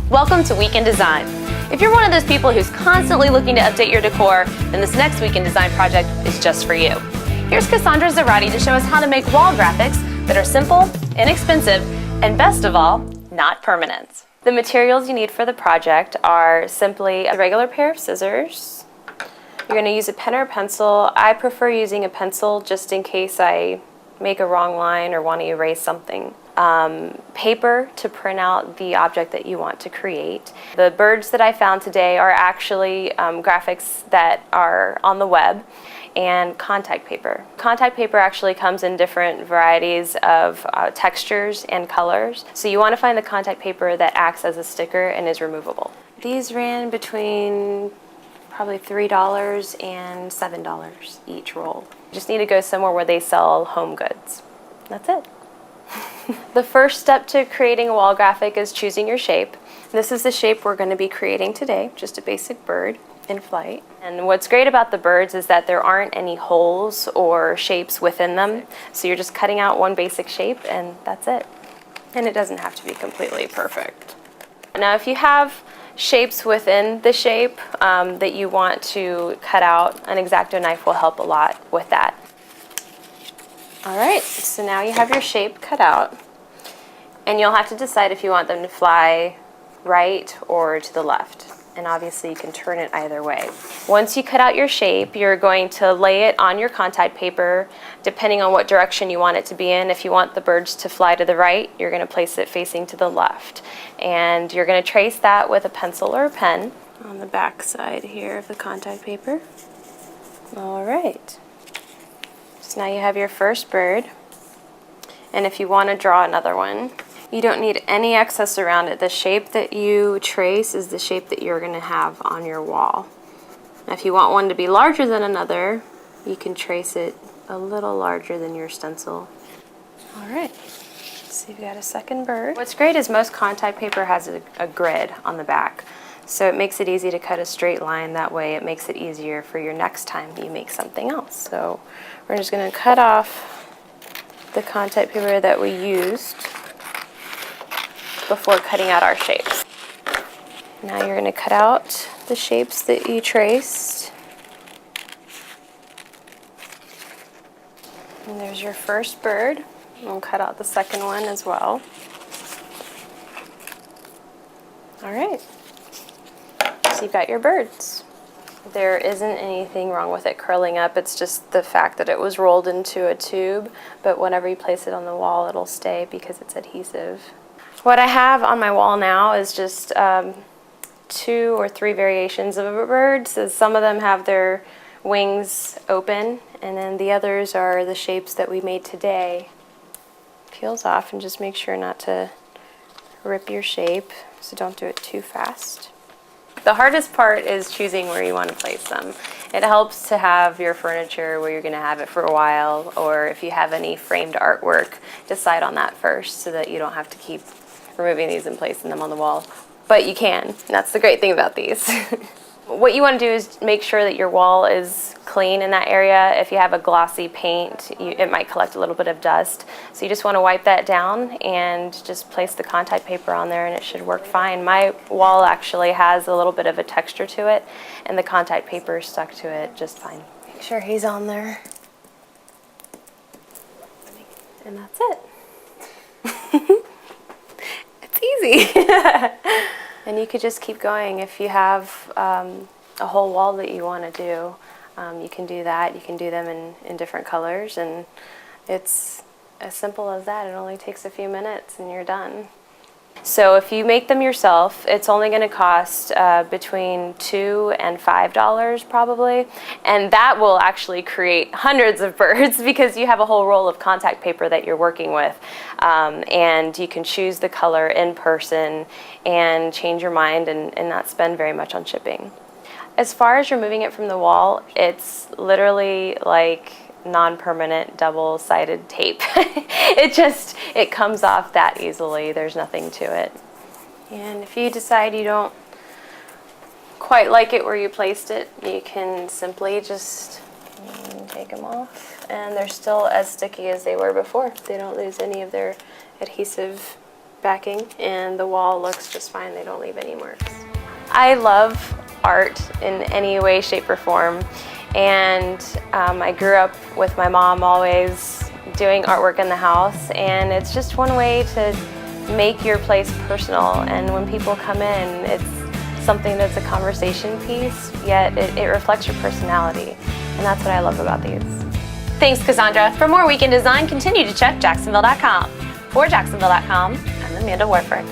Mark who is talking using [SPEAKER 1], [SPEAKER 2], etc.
[SPEAKER 1] Welcome to Week in Design. If you're one of those people who's constantly looking to update your decor, then this next Week in Design project is just for you. Here's Kyzandrha Zarate to show us how to make wall graphics that are simple, inexpensive, and best of all, not permanent. The materials you need for the project are simply a regular pair of scissors. You're going to use a pen or a pencil. I prefer using a pencil just in case I make a wrong line or want to erase something. Paper to print out the object that you want to create. The birds that I found today are actually graphics that are on the web, and contact paper. Contact paper actually comes in different varieties of textures and colors, so you want to find the contact paper that acts as a sticker and is removable. These ran between probably $3 and $7 each roll. You just need to go somewhere where they sell home goods. That's it. The first step to creating a wall graphic is choosing your shape. This is the shape we're going to be creating today, just a basic bird in flight. And what's great about the birds is that there aren't any holes or shapes within them, so you're just cutting out one basic shape and that's it. And it doesn't have to be completely perfect. Now if you have shapes within the shape that you want to cut out, an X-Acto knife will help a lot with that. Alright, so now you have your shape cut out, and you'll have to decide if you want them to fly right or to the left. And obviously you can turn it either way. Once you cut out your shape, you're going to lay it on your contact paper, depending on what direction you want it to be in. If you want the birds to fly to the right, you're going to place it facing to the left. And you're going to trace that with a pencil or a pen on the back side here of the contact paper. Alright. So now you have your first bird, and if you want to draw another one, you don't need any excess around it. The shape that you trace is the shape that you're going to have on your wall. Now if you want one to be larger than another, you can trace it a little larger than your stencil. Alright, so you've got a second bird. What's great is most contact paper has a grid on the back, so it makes it easy to cut a straight line. That way it makes it easier for your next time you make something else. So we're just going to cut off the contact paper that we used before cutting out our shapes. Now you're going to cut out the shapes that you traced. And there's your first bird. We'll cut out the second one as well. Alright, so you've got your birds. There isn't anything wrong with it curling up, it's just the fact that it was rolled into a tube, but whenever you place it on the wall it'll stay because it's adhesive. What I have on my wall now is just 2 or 3 variations of a bird. So some of them have their wings open, and then the others are the shapes that we made today. Peels off, and just make sure not to rip your shape, so don't do it too fast. The hardest part is choosing where you want to place them. It helps to have your furniture where you're going to have it for a while, or if you have any framed artwork, decide on that first so that you don't have to keep removing these and placing them on the wall. But you can. That's the great thing about these. What you want to do is make sure that your wall is clean in that area. If you have a glossy paint, it might collect a little bit of dust. So you just want to wipe that down and just place the contact paper on there and it should work fine. My wall actually has a little bit of a texture to it, and the contact paper stuck to it just fine. Make sure he's on there. And that's it. It's easy. And you could just keep going. If you have a whole wall that you want to do, you can do that. You can do them in different colors, and it's as simple as that. It only takes a few minutes and you're done. So if you make them yourself, it's only going to cost between $2 and $5 probably, and that will actually create hundreds of birds because you have a whole roll of contact paper that you're working with, and you can choose the color in person and change your mind and not spend very much on shipping. As far as removing it from the wall, it's literally like non-permanent double-sided tape. It comes off that easily. There's nothing to it. And if you decide you don't quite like it where you placed it, you can simply just take them off, and they're still as sticky as they were before. They don't lose any of their adhesive backing, and the wall looks just fine. They don't leave any marks. I love art in any way, shape, or form, and I grew up with my mom always doing artwork in the house, and it's just one way to make your place personal. And when people come in, it's something that's a conversation piece, yet it reflects your personality, and that's what I love about these. Thanks, Kyzandrha. For more weekend design, continue to check Jacksonville.com. For Jacksonville.com, I'm Amanda Warford.